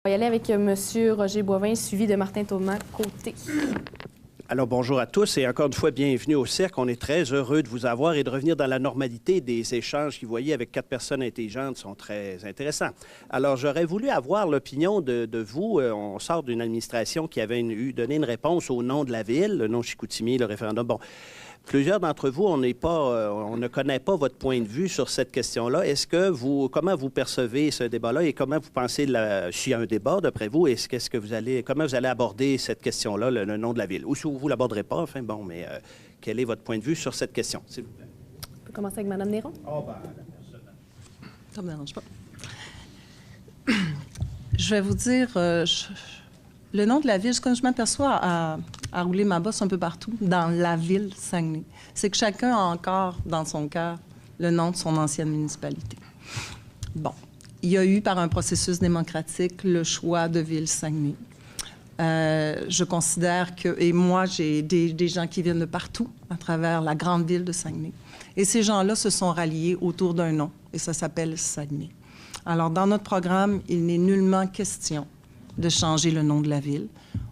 On va y aller avec M. Roger Boivin, suivi de Martin Thomas-Côté. Alors, bonjour à tous et encore une fois, bienvenue au Cercle. On est très heureux de vous avoir et de revenir dans la normalité des échanges qui, vous voyez, avec 4 personnes intelligentes sont très intéressants. Alors, j'aurais voulu avoir l'opinion de vous. On sort d'une administration qui avait donné une réponse au nom de la ville, le nom Chicoutimi, le référendum. Bon, plusieurs d'entre vous, on ne connaît pas votre point de vue sur cette question-là. Est-ce que comment vous percevez ce débat-là et comment vous pensez, s'il y a un débat, d'après vous, comment vous allez aborder cette question-là, le nom de la ville? Ou si vous ne l'aborderez pas, enfin bon, mais quel est votre point de vue sur cette question, s'il vous plaît? On peut commencer avec Mme Néron. La personne. Ça ne me dérange pas. Je vais vous dire, le nom de la ville, comme je m'aperçois à rouler ma bosse un peu partout, dans la ville Saguenay, c'est que chacun a encore dans son cœur le nom de son ancienne municipalité. Bon, il y a eu par un processus démocratique le choix de ville Saguenay. Je considère que, et moi j'ai des gens qui viennent de partout à travers la grande ville de Saguenay, et ces gens-là se sont ralliés autour d'un nom, et ça s'appelle Saguenay. Alors dans notre programme, il n'est nullement question de changer le nom de la ville.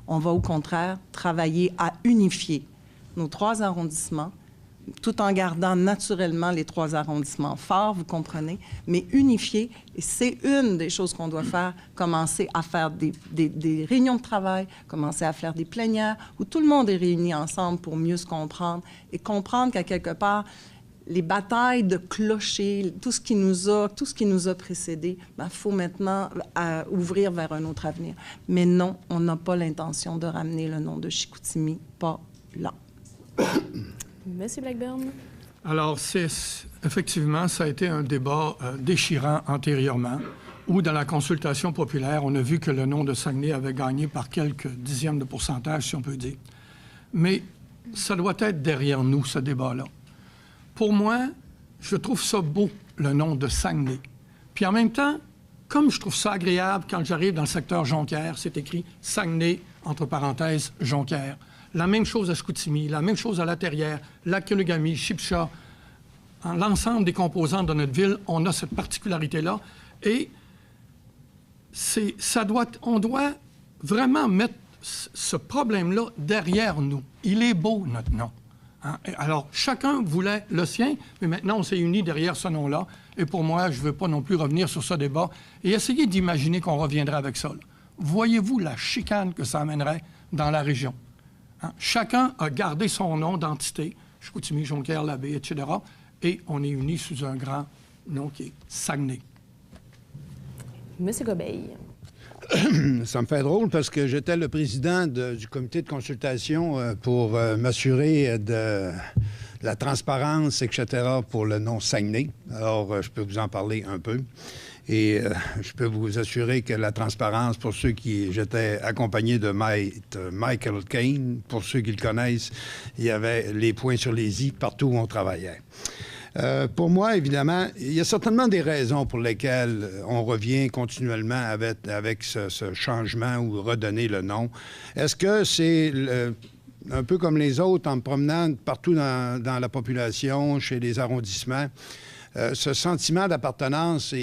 On va au contraire travailler à unifier nos 3 arrondissements, tout en gardant naturellement les 3 arrondissements forts, vous comprenez, mais unifier, et c'est une des choses qu'on doit faire, commencer à faire des réunions de travail, commencer à faire des plénières, où tout le monde est réuni ensemble pour mieux se comprendre, et comprendre qu'à quelque part, les batailles de clochers, tout ce qui nous a précédés, il faut maintenant ouvrir vers un autre avenir. Mais non, on n'a pas l'intention de ramener le nom de Chicoutimi, pas là. Monsieur Blackburn. Alors, effectivement, ça a été un débat déchirant antérieurement, où dans la consultation populaire, on a vu que le nom de Saguenay avait gagné par quelques dixièmes de pourcentage, si on peut dire. Mais ça doit être derrière nous, ce débat-là. Pour moi, je trouve ça beau, le nom de Saguenay. Puis en même temps, comme je trouve ça agréable quand j'arrive dans le secteur Jonquière, c'est écrit Saguenay, entre parenthèses, Jonquière. La même chose à Chicoutimi, la même chose à La Terrière, Lac-Kenegami, Chipcha. L'ensemble des composantes de notre ville, on a cette particularité-là. Et on doit vraiment mettre ce problème-là derrière nous. Il est beau, notre nom. Hein? Alors, chacun voulait le sien, mais maintenant, on s'est unis derrière ce nom-là. Et pour moi, je ne veux pas non plus revenir sur ce débat et essayer d'imaginer qu'on reviendrait avec ça. Voyez-vous la chicane que ça amènerait dans la région? Hein? Chacun a gardé son nom d'entité, Chicoutimi, Jonquière, Labbé, etc. Et on est unis sous un grand nom qui est Saguenay. Monsieur Gobeil. Ça me fait drôle parce que j'étais le président du comité de consultation pour m'assurer de la transparence, etc., pour le nom Saguenay. Alors, je peux vous en parler un peu. Et je peux vous assurer que la transparence, pour ceux qui... J'étais accompagné de Michael Kane. Pour ceux qui le connaissent, il y avait les points sur les i partout où on travaillait. Pour moi, évidemment, il y a certainement des raisons pour lesquelles on revient continuellement avec ce changement ou redonner le nom. Est-ce que c'est un peu comme les autres, en me promenant partout dans la population, chez les arrondissements, ce sentiment d'appartenance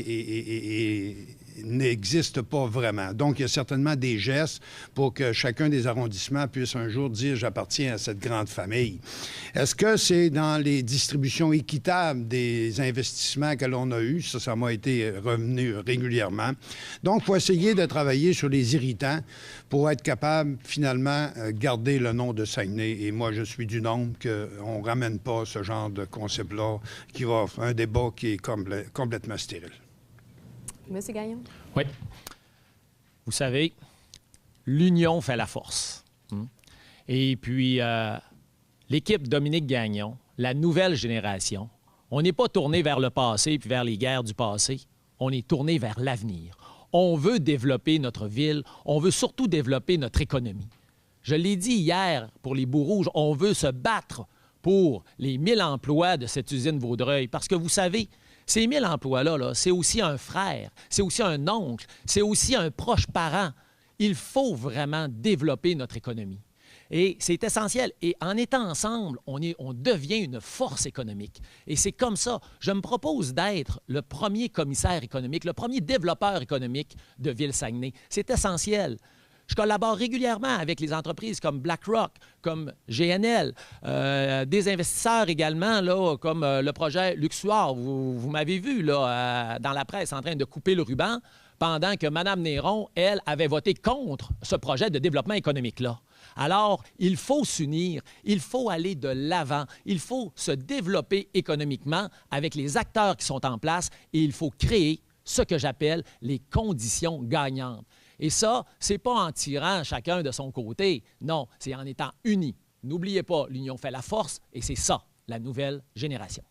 n'existe pas vraiment. Donc, il y a certainement des gestes pour que chacun des arrondissements puisse un jour dire « j'appartiens à cette grande famille ». Est-ce que c'est dans les distributions équitables des investissements que l'on a eus? Ça m'a été revenu régulièrement. Donc, il faut essayer de travailler sur les irritants pour être capable, finalement, garder le nom de Saguenay. Et moi, je suis du nombre qu'on ne ramène pas ce genre de concept-là, qui va un débat qui est complètement stérile. Monsieur Gagnon. Oui. Vous savez, l'union fait la force. Et puis, l'équipe Dominique Gagnon, la nouvelle génération, on n'est pas tourné vers le passé puis vers les guerres du passé. On est tourné vers l'avenir. On veut développer notre ville. On veut surtout développer notre économie. Je l'ai dit hier pour les Bouts-Rouges, on veut se battre pour les 1000 emplois de cette usine Vaudreuil. Parce que vous savez, ces 1000 emplois-là, c'est aussi un frère, c'est aussi un oncle, c'est aussi un proche parent. Il faut vraiment développer notre économie. Et c'est essentiel. Et en étant ensemble, on devient une force économique. Et c'est comme ça. Je me propose d'être le premier commissaire économique, le premier développeur économique de Ville-Saguenay. C'est essentiel. Je collabore régulièrement avec les entreprises comme BlackRock, comme GNL, des investisseurs également, là, comme le projet Luxuar. Vous m'avez vu là, dans la presse en train de couper le ruban pendant que Mme Néron, elle, avait voté contre ce projet de développement économique-là. Alors, il faut s'unir, il faut aller de l'avant, il faut se développer économiquement avec les acteurs qui sont en place et il faut créer ce que j'appelle les conditions gagnantes. Et ça, ce n'est pas en tirant chacun de son côté. Non, c'est en étant unis. N'oubliez pas, l'union fait la force et c'est ça, la nouvelle génération.